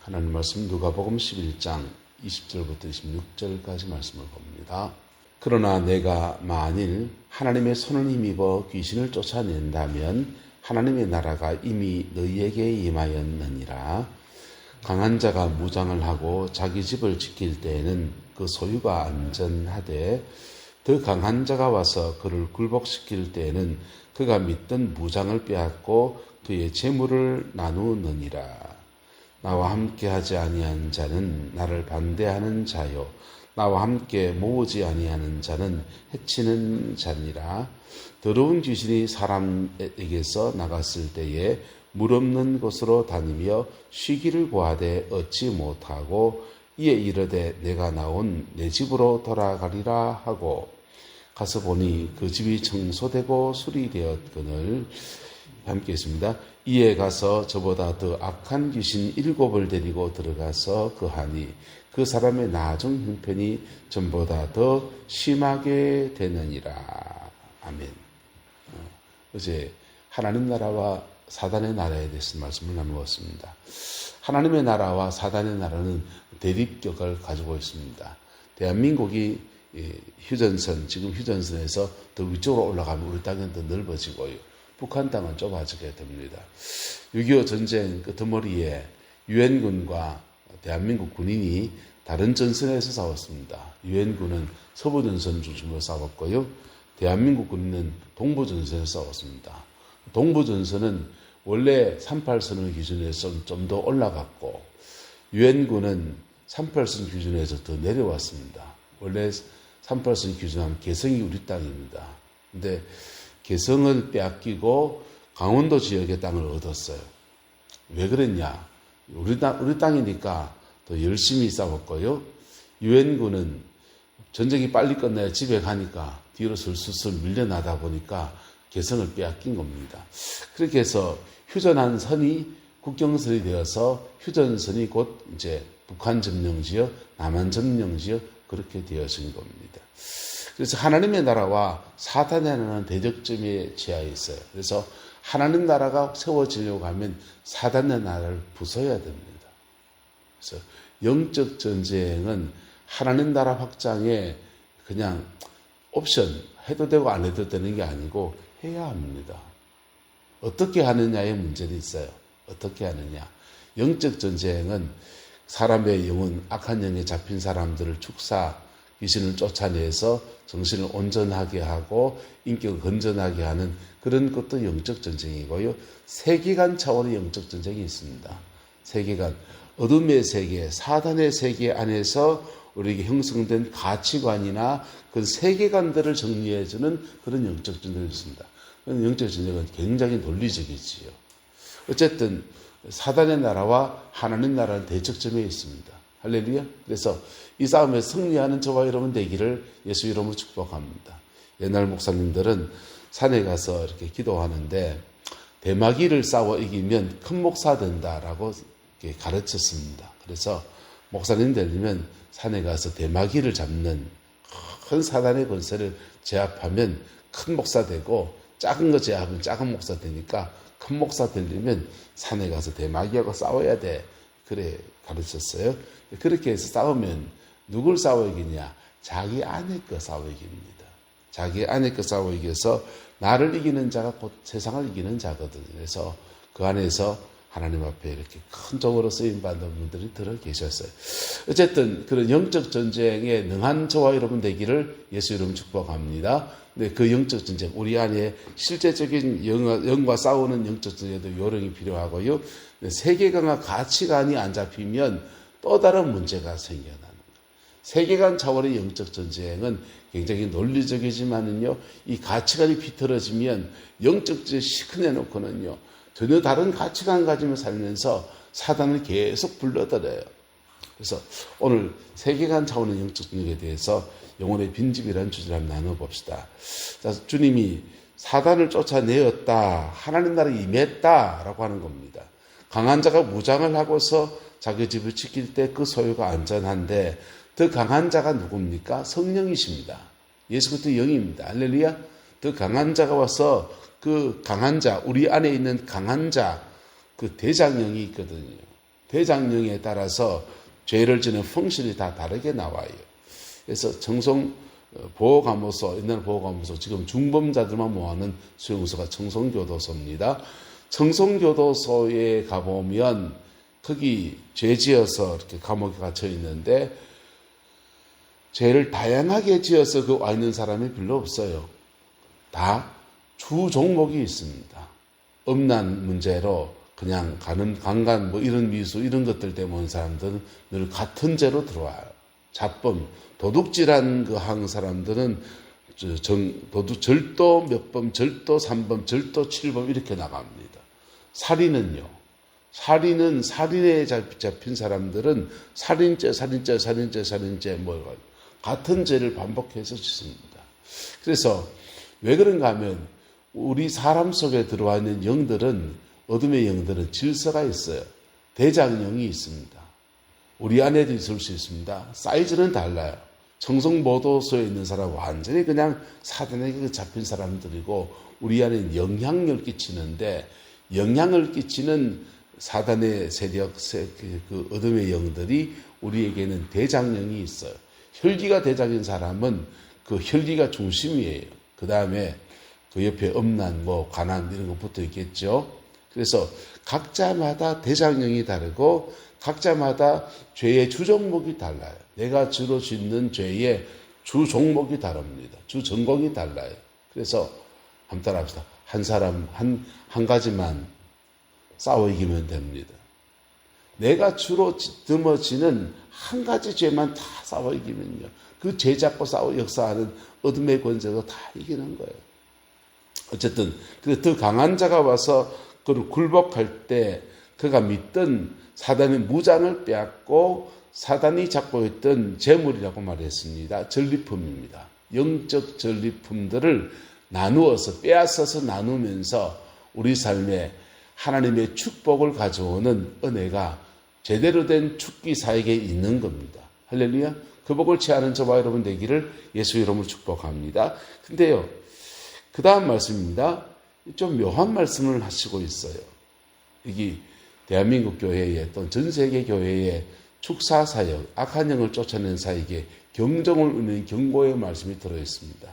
하나님 말씀 누가복음 11장 20절부터 26절까지 말씀을 봅니다. 그러나 내가 만일 하나님의 손을 힘입어 귀신을 쫓아낸다면 하나님의 나라가 이미 너희에게 임하였느니라. 강한 자가 무장을 하고 자기 집을 지킬 때에는 그 소유가 안전하되 더 강한 자가 와서 그를 굴복시킬 때에는 그가 믿던 무장을 빼앗고 그의 재물을 나누느니라. 나와 함께 하지 아니한 자는 나를 반대하는 자요 나와 함께 모으지 아니하는 자는 해치는 자니라. 더러운 귀신이 사람에게서 나갔을 때에 물 없는 곳으로 다니며 쉬기를 구하되 얻지 못하고 이에 이르되 내가 나온 내 집으로 돌아가리라 하고 가서 보니 그 집이 청소되고 수리되었거늘. 함께 있습니다. 이에 가서 저보다 더 악한 귀신 7을 데리고 들어가서 거하니 그 사람의 나중 형편이 전보다 더 심하게 되느니라. 아멘. 어제 하나님 나라와 사단의 나라에 대해서 말씀을 나누었습니다. 하나님의 나라와 사단의 나라는 대립격을 가지고 있습니다. 대한민국이 휴전선, 지금 휴전선에서 더 위쪽으로 올라가면 우리 땅은 더 넓어지고요. 북한 땅은 좁아지게 됩니다. 6.25 전쟁 끄트머리에 유엔군과 대한민국 군인이 다른 전선에서 싸웠습니다. 유엔군은 서부전선 중심으로 싸웠고요. 대한민국 군인은 동부전선에서 싸웠습니다. 동부전선은 원래 38선을 기준에서 좀 더 올라갔고 유엔군은 38선 기준에서 더 내려왔습니다. 원래 38선 기준하면 개성이 우리 땅입니다. 근데 개성을 빼앗기고 강원도 지역의 땅을 얻었어요. 왜 그랬냐? 우리 땅이니까 더 열심히 싸웠고요. 유엔군은 전쟁이 빨리 끝나야 집에 가니까 뒤로 슬슬 밀려나다 보니까 개성을 빼앗긴 겁니다. 그렇게 해서 휴전한 선이 국경선이 되어서 휴전선이 곧 이제 북한 점령지역, 남한 점령지역 그렇게 되어진 겁니다. 그래서 하나님의 나라와 사탄의 나라는 대적점에 처해 있어요. 그래서 하나님 나라가 세워지려고 하면 사탄의 나라를 부숴야 됩니다. 그래서 영적 전쟁은 하나님 나라 확장에 그냥 옵션 해도 되고 안 해도 되는 게 아니고 해야 합니다. 어떻게 하느냐의 문제도 있어요. 어떻게 하느냐. 영적 전쟁은 사람의 영혼, 악한 영에 잡힌 사람들을 축사, 귀신을 쫓아내서 정신을 온전하게 하고 인격을 건전하게 하는 그런 것도 영적 전쟁이고요. 세계관 차원의 영적 전쟁이 있습니다. 세계관, 어둠의 세계, 사단의 세계 안에서 우리에게 형성된 가치관이나 그 세계관들을 정리해주는 그런 영적 전쟁이 있습니다. 그런 영적 전쟁은 굉장히 논리적이지요. 어쨌든 사단의 나라와 하나님 나라는 대척점에 있습니다. 할렐루야. 그래서 이 싸움에서 승리하는 저와 여러분 되기를 예수 이름으로 축복합니다. 옛날 목사님들은 산에 가서 이렇게 기도하는데 대마귀를 싸워 이기면 큰 목사 된다라고 이렇게 가르쳤습니다. 그래서 목사님 되려면 산에 가서 대마귀를 잡는 큰 사단의 권세를 제압하면 큰 목사 되고 작은 거 제압하면 작은 목사 되니까 큰 목사 되려면 산에 가서 대마귀하고 싸워야 돼. 그래 가르쳤어요. 그렇게 해서 싸우면 누굴 싸워 이기냐? 자기 안에 거 싸워 이깁니다. 자기 안에 거 싸워 이겨서 나를 이기는 자가 곧 세상을 이기는 자거든요. 그래서 그 안에서 하나님 앞에 이렇게 큰 종으로 쓰임받는 분들이 들어 계셨어요. 어쨌든 그런 영적 전쟁에 능한 저와 여러분 되기를 예수 이름 축복합니다. 근데 그 영적 전쟁, 우리 안에 실제적인 영과 싸우는 영적 전쟁에도 요령이 필요하고요. 세계관과 가치관이 안 잡히면 또 다른 문제가 생겨나는 거예요. 세계관 차원의 영적 전쟁은 굉장히 논리적이지만은요, 이 가치관이 비틀어지면 영적 전쟁 시큰해놓고는요, 전혀 다른 가치관 가지며 살면서 사단을 계속 불러들여요. 그래서 오늘 세계관 차원의 영적 전쟁에 대해서 영혼의 빈집이라는 주제를 한번 나눠봅시다. 자, 주님이 사단을 쫓아내었다, 하나님 나라에 임했다라고 하는 겁니다. 강한 자가 무장을 하고서 자기 집을 지킬 때 그 소유가 안전한데 더 강한 자가 누굽니까? 성령이십니다. 예수 그리스도 영입니다. 할렐루야. 더 강한 자가 와서 그 강한 자, 우리 안에 있는 강한 자, 그 대장령이 있거든요. 대장령에 따라서 죄를 지는 성실이 다 다르게 나와요. 그래서 청송 보호감호소, 옛날 보호감호소, 지금 중범자들만 모아놓은 수용소가 청송교도소입니다. 청송교도소에 가보면 거기 죄 지어서 이렇게 감옥에 갇혀 있는데 죄를 다양하게 지어서 그 와 있는 사람이 별로 없어요. 다 주 종목이 있습니다. 음란 문제로 그냥 가는 강간 뭐 이런 미수 이런 것들 때문에 온 사람들은 늘 같은 죄로 들어와요. 자범, 도둑질한 그 한 사람들은 절도 몇 범, 절도 3범, 절도 7범 이렇게 나갑니다. 살인은요. 살인에 잡힌 사람들은 살인죄 뭐 같은 죄를 반복해서 짓습니다. 그래서 왜 그런가 하면 우리 사람 속에 들어와 있는 영들은, 어둠의 영들은 질서가 있어요. 대장령이 있습니다. 우리 안에도 있을 수 있습니다. 사이즈는 달라요. 청송보도소에 있는 사람은 완전히 그냥 사단에게 잡힌 사람들이고 우리 안에 영향을 끼치는데, 영향을 끼치는 사단의 세력, 그 어둠의 영들이 우리에게는 대장령이 있어요. 혈기가 대장인 사람은 그 혈기가 중심이에요. 그 다음에 그 옆에 음란, 가난 이런 거 붙어 있겠죠. 그래서 각자마다 대장령이 다르고 각자마다 죄의 주 종목이 달라요. 내가 주로 짓는 죄의 주 종목이 다릅니다. 주 전공이 달라요. 그래서 한번 따라합시다. 한 사람 한 가지만 싸워 이기면 됩니다. 내가 주로 드머지는 한 가지 죄만 다 싸워 이기면요, 그 죄 잡고 싸워 역사하는 어둠의 권세도 다 이기는 거예요. 어쨌든 더 강한 자가 와서 그를 굴복할 때 그가 믿던 사단의 무장을 빼앗고 사단이 잡고 있던 재물이라고 말했습니다. 전리품입니다. 영적 전리품들을 나누어서 빼앗아서 나누면서 우리 삶에 하나님의 축복을 가져오는 은혜가 제대로 된 축기사에게 있는 겁니다. 할렐루야. 그 복을 취하는 저와 여러분 되기를 예수 이름으로 축복합니다. 근데요, 그 다음 말씀입니다. 좀 묘한 말씀을 하시고 있어요. 여기 대한민국 교회에 또 전 세계 교회에 축사사역, 악한 영을 쫓아낸 사에게 경종을 울리는 경고의 말씀이 들어있습니다.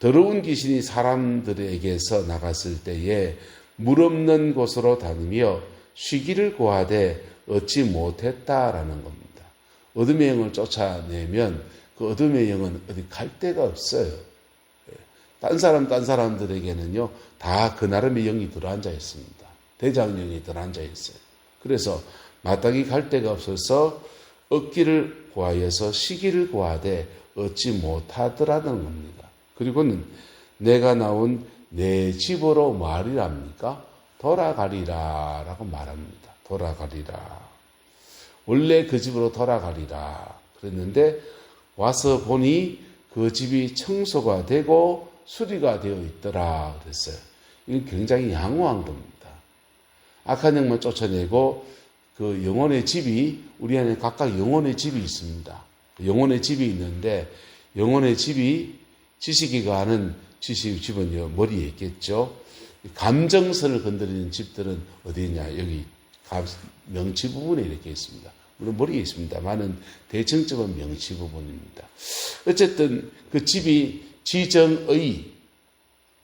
더러운 귀신이 사람들에게서 나갔을 때에 물 없는 곳으로 다니며 쉬기를 구하되 얻지 못했다라는 겁니다. 어둠의 영을 쫓아내면 그 어둠의 영은 어디 갈 데가 없어요. 딴 사람들에게는요, 다 그 나름의 영이 들어앉아 있습니다. 대장령이 들어앉아 있어요. 그래서 마땅히 갈 데가 없어서 얻기를 구하여서 쉬기를 구하되 얻지 못하더라는 겁니다. 그리고는 내가 나온 내 집으로 말이랍니까? 돌아가리라 라고 말합니다. 돌아가리라. 원래 그 집으로 돌아가리라 그랬는데 와서 보니 그 집이 청소가 되고 수리가 되어 있더라 그랬어요. 이건 굉장히 양호한 겁니다. 악한 영만 쫓아내고 그 영혼의 집이, 우리 안에 각각 영혼의 집이 있습니다. 영혼의 집이 있는데 영혼의 집이, 지식이가 하는 집은 머리에 있겠죠. 감정선을 건드리는 집들은 어디 있냐? 여기 명치 부분에 이렇게 있습니다. 물론 머리에 있습니다만은 대청점은 명치 부분입니다. 어쨌든 그 집이 지정의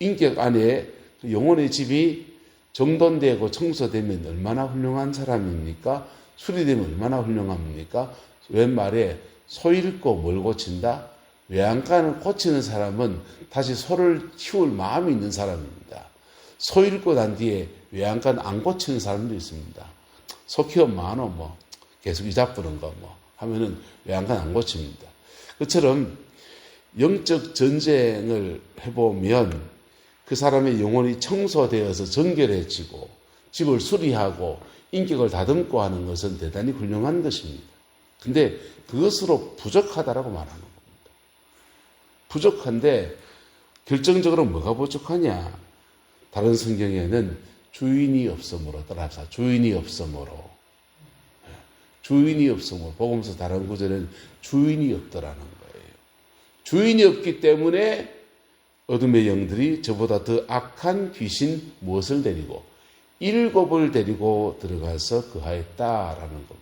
인격 안에 영혼의 집이 정돈되고 청소되면 얼마나 훌륭한 사람입니까? 수리되면 얼마나 훌륭합니까? 웬말에 소 잃고 뭘 고친다? 외양간을 고치는 사람은 다시 소를 키울 마음이 있는 사람입니다. 소 잃고 난 뒤에 외양간 안 고치는 사람도 있습니다. 소 키우면 많어 계속 이자 뿌는 거 하면은 외양간 안 고칩니다. 그처럼 영적 전쟁을 해보면 그 사람의 영혼이 청소되어서 정결해지고 집을 수리하고 인격을 다듬고 하는 것은 대단히 훌륭한 것입니다. 근데 그것으로 부족하다라고 말하는 겁니다. 부족한데 결정적으로 뭐가 부족하냐? 다른 성경에는 주인이 없으므로, 따라합시다. 주인이 없으므로. 복음서 다른 구절에는 주인이 없더라는 거예요. 주인이 없기 때문에 어둠의 영들이 저보다 더 악한 귀신 무엇을 데리고 7을 데리고 들어가서 거하였다라는 겁니다.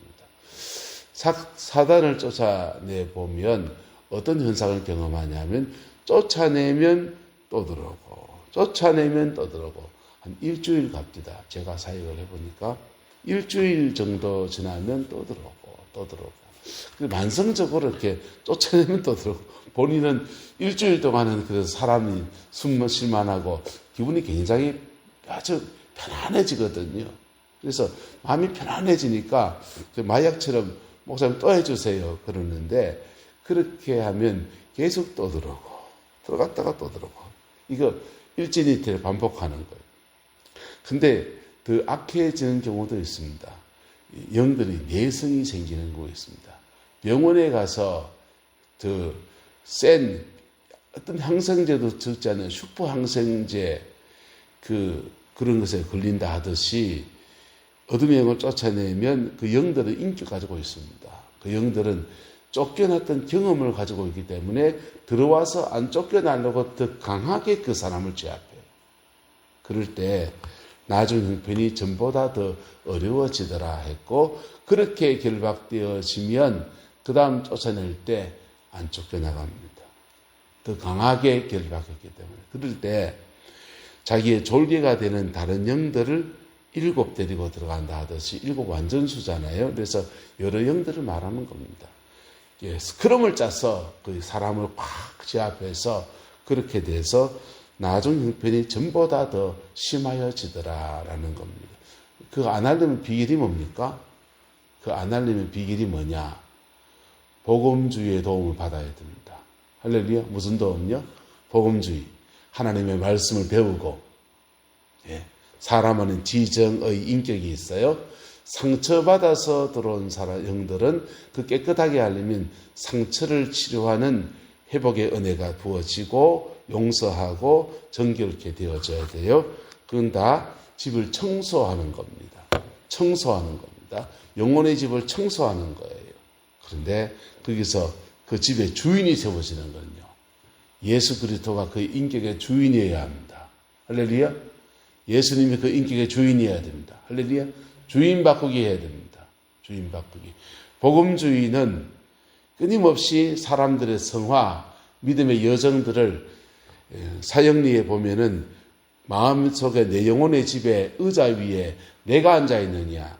사단을 쫓아내 보면 어떤 현상을 경험하냐면 쫓아내면 또 들어오고 쫓아내면 또 들어오고 한 일주일 갑니다. 제가 사역을 해보니까 일주일 정도 지나면 또 들어오고 또 들어오고 만성적으로 이렇게 쫓아내면 또 들어오고 본인은 일주일 동안은 그래서 사람이 숨 쉴만하고 기분이 굉장히 아주 편안해지거든요. 그래서 마음이 편안해지니까 마약처럼 목사님 또 해주세요 그러는데 그렇게 하면 계속 또 들어오고 들어갔다가 또 들어오고 이거 일진 이틀 반복하는 거예요. 근데 더 악해지는 경우도 있습니다. 영들이 내성이 생기는 경우가 있습니다. 병원에 가서 더 센 어떤 항생제도 적지 않은 슈퍼 항생제 그런 것에 걸린다 하듯이 어둠의 영을 쫓아내면 그 영들은 인격을 가지고 있습니다. 그 영들은 쫓겨났던 경험을 가지고 있기 때문에 들어와서 안 쫓겨나려고 더 강하게 그 사람을 제압해요. 그럴 때 나중 형편이 전보다 더 어려워지더라 했고 그렇게 결박되어지면 그 다음 쫓아낼 때 안 쫓겨나갑니다. 더 강하게 결박했기 때문에 그럴 때 자기의 졸개가 되는 다른 영들을 7 데리고 들어간다 하듯이 7 완전수잖아요. 그래서 여러 영들을 말하는 겁니다. 스크럼을 짜서 그 사람을 꽉 제압해서 그렇게 돼서 나중 형편이 전보다 더 심하여지더라라는 겁니다. 그거 안 하려면 비결이 뭡니까? 그 안 하려면 비결이 뭐냐? 복음주의의 도움을 받아야 됩니다. 할렐루야. 무슨 도움요? 복음주의. 하나님의 말씀을 배우고 사람은 지정의 인격이 있어요. 상처받아서 들어온 영들은 그 깨끗하게 하려면 상처를 치료하는 회복의 은혜가 부어지고 용서하고 정결케 되어져야 돼요. 그건 다 집을 청소하는 겁니다. 청소하는 겁니다. 영혼의 집을 청소하는 거예요. 그런데 거기서 그 집의 주인이 세워지는 건요. 예수 그리스도가 그 인격의 주인이어야 합니다. 할렐루야. 예수님이 그 인격의 주인이어야 됩니다. 할렐루야. 주인 바꾸기 해야 됩니다. 주인 바꾸기. 복음주의는 끊임없이 사람들의 성화, 믿음의 여정들을 사형리에 보면은 마음속에 내 영혼의 집에 의자 위에 내가 앉아 있느냐,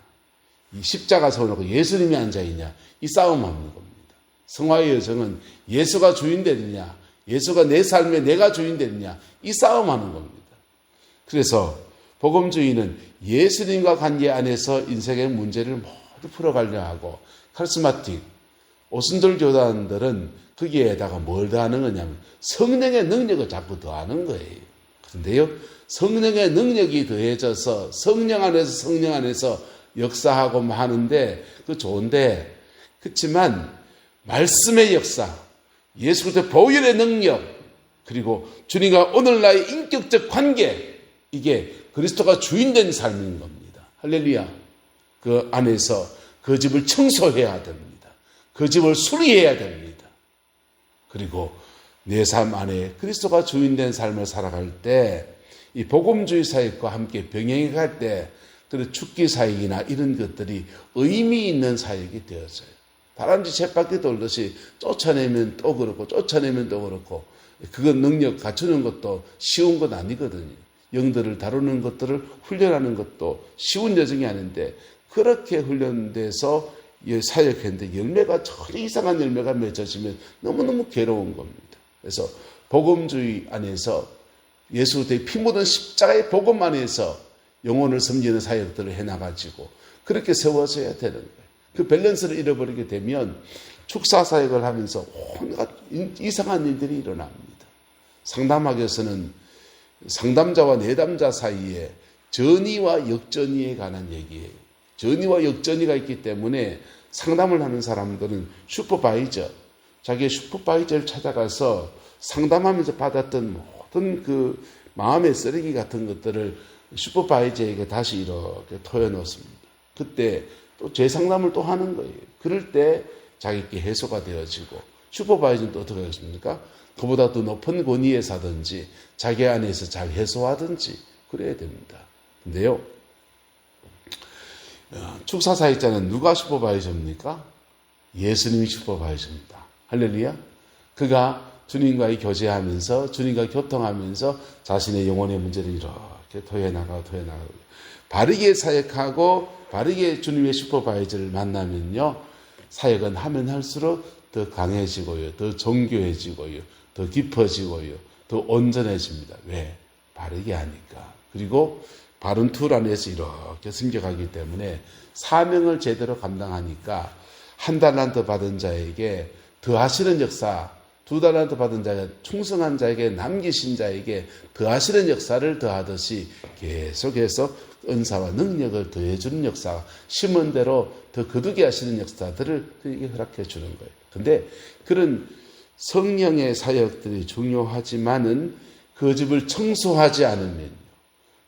이 십자가 세워놓고 예수님이 앉아 있냐, 이 싸움하는 겁니다. 성화의 여정은 예수가 주인 되느냐, 예수가 내 삶에 내가 주인 되느냐, 이 싸움하는 겁니다. 그래서 복음주의는 예수님과 관계 안에서 인생의 문제를 모두 풀어가려 하고, 카리스마틱 오순절 교단들은 거기에다가 뭘 더하는 거냐면 성령의 능력을 자꾸 더하는 거예요. 그런데요, 성령의 능력이 더해져서 성령 안에서 역사하고 하는데 그 좋은데, 그렇지만 말씀의 역사, 예수 그리스도의 보혈의 능력, 그리고 주님과 오늘날의 인격적 관계, 이게 그리스도가 주인된 삶인 겁니다. 할렐루야. 그 안에서 그 집을 청소해야 됩니다. 그 집을 수리해야 됩니다. 그리고 내 삶 안에 그리스도가 주인된 삶을 살아갈 때 이 복음주의 사역과 함께 병행해 갈 때 그 축기 사역이나 이런 것들이 의미 있는 사역이 되어져요. 다람쥐 쳇바퀴 돌듯이 쫓아내면 또 그렇고 쫓아내면 또 그렇고, 그건 능력 갖추는 것도 쉬운 건 아니거든요. 영들을 다루는 것들을 훈련하는 것도 쉬운 여정이 아닌데 그렇게 훈련돼서 사역했는데 열매가 전혀 이상한 열매가 맺어지면 너무너무 괴로운 겁니다. 그래서 복음주의 안에서 예수 그리스도의 피 묻은 십자가의 복음 안에서 영혼을 섬기는 사역들을 해나가지고 그렇게 세워져야 되는 거예요. 그 밸런스를 잃어버리게 되면 축사 사역을 하면서 온갖 이상한 일들이 일어납니다. 상담학에서는 상담자와 내담자 사이에 전의와 역전의에 관한 얘기예요. 전의와 역전의가 있기 때문에 상담을 하는 사람들은 슈퍼바이저, 자기의 슈퍼바이저를 찾아가서 상담하면서 받았던 모든 그 마음의 쓰레기 같은 것들을 슈퍼바이저에게 다시 이렇게 토해놓습니다. 그때 또 재상담을 또 하는 거예요. 그럴 때 자기께 해소가 되어지고, 슈퍼바이저는 또 어떻게 하겠습니까? 그보다 더 높은 권위에 사든지 자기 안에서 잘 해소하든지 그래야 됩니다. 근데요, 축사 사역자는 누가 슈퍼바이저입니까? 예수님이 슈퍼바이저입니다. 할렐루야. 그가 주님과의 교제하면서 주님과 교통하면서 자신의 영혼의 문제를 이렇게 토해나가고 바르게 사역하고 바르게 주님의 슈퍼바이저를 만나면요, 사역은 하면 할수록 더 강해지고요, 더 정교해지고요, 더 깊어지고요, 더 온전해집니다. 왜? 바르게 하니까. 그리고 바른 툴 안에서 이렇게 승격하기 때문에 사명을 제대로 감당하니까 한 달란트 받은 자에게 더 하시는 역사, 두 달란트 받은 자가 충성한 자에게, 남기신 자에게 더 하시는 역사를 더하듯이 계속해서 은사와 능력을 더해주는 역사, 심은 대로 더 거두게 하시는 역사들을 그에게 허락해 주는 거예요. 근데 그런 성령의 사역들이 중요하지만은 그 집을 청소하지 않으면요,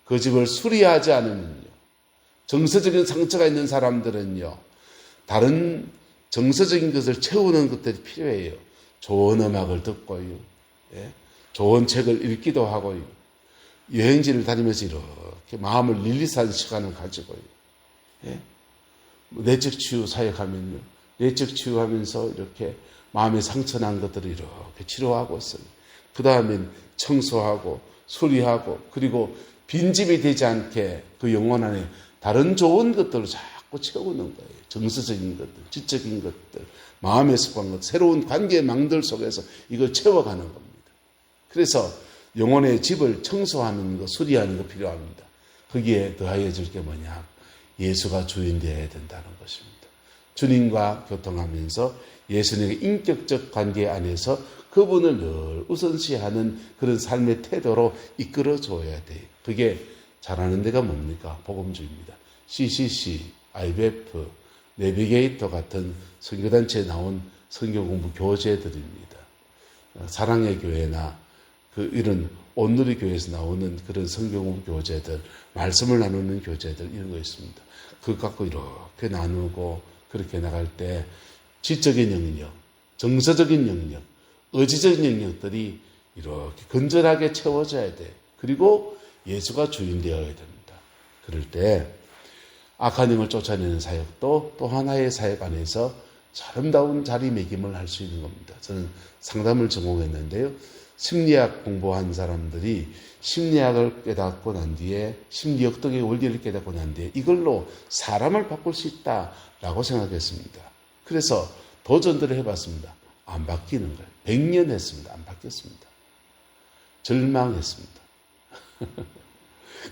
그 집을 수리하지 않으면요, 정서적인 상처가 있는 사람들은요, 다른 정서적인 것을 채우는 것들이 필요해요. 좋은 음악을 듣고요, 좋은 책을 읽기도 하고요, 여행지를 다니면서 이렇게 마음을 릴리스하는 시간을 가지고요, 내적 치유 사역하면요, 내적 치유하면서 이렇게 마음에 상처난 것들을 이렇게 치료하고 있어요. 그 다음엔 청소하고 수리하고, 그리고 빈집이 되지 않게 그 영혼 안에 다른 좋은 것들을 자꾸 채우는 거예요. 정서적인 것들, 지적인 것들, 마음에 습한 것, 새로운 관계의 망들 속에서 이걸 채워가는 겁니다. 그래서 영혼의 집을 청소하는 것, 수리하는 것 필요합니다. 거기에 더하여 줄 게 뭐냐? 예수가 주인 되어야 된다는 것입니다. 주님과 교통하면서 예수님의 인격적 관계 안에서 그분을 늘 우선시하는 그런 삶의 태도로 이끌어 줘야 돼요. 그게 잘하는 데가 뭡니까? 복음주의입니다. CCC, IBF, 내비게이터 같은 선교단체에 나온 성경공부 교재들입니다. 사랑의 교회나 이런 온누리 교회에서 나오는 그런 성경공부 교재들, 말씀을 나누는 교재들, 이런 거 있습니다. 그거 갖고 이렇게 나누고 그렇게 나갈 때 지적인 영역, 정서적인 영역, 의지적인 영역들이 이렇게 건전하게 채워져야 돼. 그리고 예수가 주인 되어야 됩니다. 그럴 때 악한 영을 쫓아내는 사역도 또 하나의 사역 안에서 아름다운 자리매김을 할 수 있는 겁니다. 저는 상담을 전공했는데요, 심리학 공부한 사람들이 심리학을 깨닫고 난 뒤에, 심리역동의 원리를 깨닫고 난 뒤에 이걸로 사람을 바꿀 수 있다라고 생각했습니다. 그래서 도전들을 해봤습니다. 안 바뀌는 거예요. 100년 했습니다. 안 바뀌었습니다. 절망했습니다.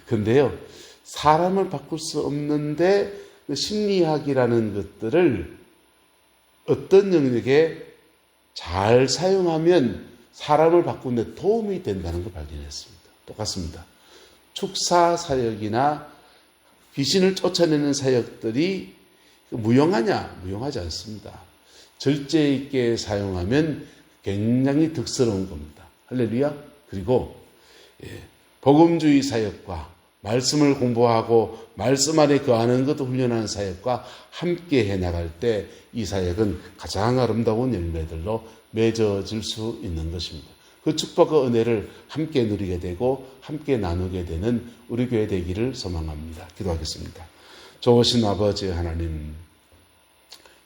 근데요, 사람을 바꿀 수 없는데 그 심리학이라는 것들을 어떤 영역에 잘 사용하면 사람을 바꾸는 데 도움이 된다는 걸 발견했습니다. 똑같습니다. 축사 사역이나 귀신을 쫓아내는 사역들이 무용하냐? 무용하지 않습니다. 절제 있게 사용하면 굉장히 득스러운 겁니다. 할렐루야. 그리고 복음주의 사역과 말씀을 공부하고 말씀 안에 거하는 것도 훈련하는 사역과 함께 해나갈 때 이 사역은 가장 아름다운 열매들로 맺어질 수 있는 것입니다. 그 축복과 은혜를 함께 누리게 되고 함께 나누게 되는 우리 교회 되기를 소망합니다. 기도하겠습니다. 좋으신 아버지 하나님,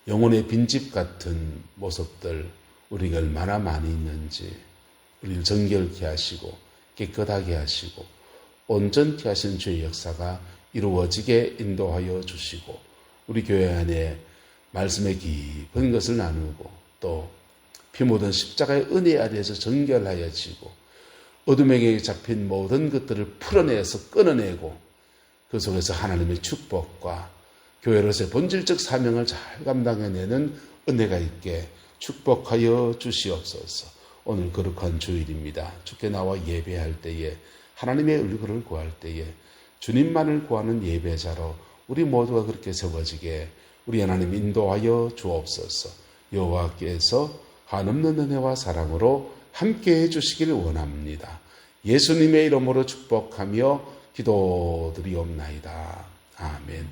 영혼의 빈집 같은 모습들 우리가 얼마나 많이 있는지 우리를 정결케 하시고 깨끗하게 하시고 온전케 하시는 주의 역사가 이루어지게 인도하여 주시고, 우리 교회 안에 말씀의 깊은 것을 나누고 또 피 묻은 십자가의 은혜 아래에서 정결하여지고 어둠에게 잡힌 모든 것들을 풀어내서 끊어내고 그 속에서 하나님의 축복과 교회로서의 본질적 사명을 잘 감당해내는 은혜가 있게 축복하여 주시옵소서. 오늘 거룩한 주일입니다. 주께 나와 예배할 때에, 하나님의 얼굴을 구할 때에 주님만을 구하는 예배자로 우리 모두가 그렇게 세워지게 우리 하나님 인도하여 주옵소서. 여호와께서 한없는 은혜와 사랑으로 함께해 주시길 원합니다. 예수님의 이름으로 축복하며 기도드리옵나이다. 아멘.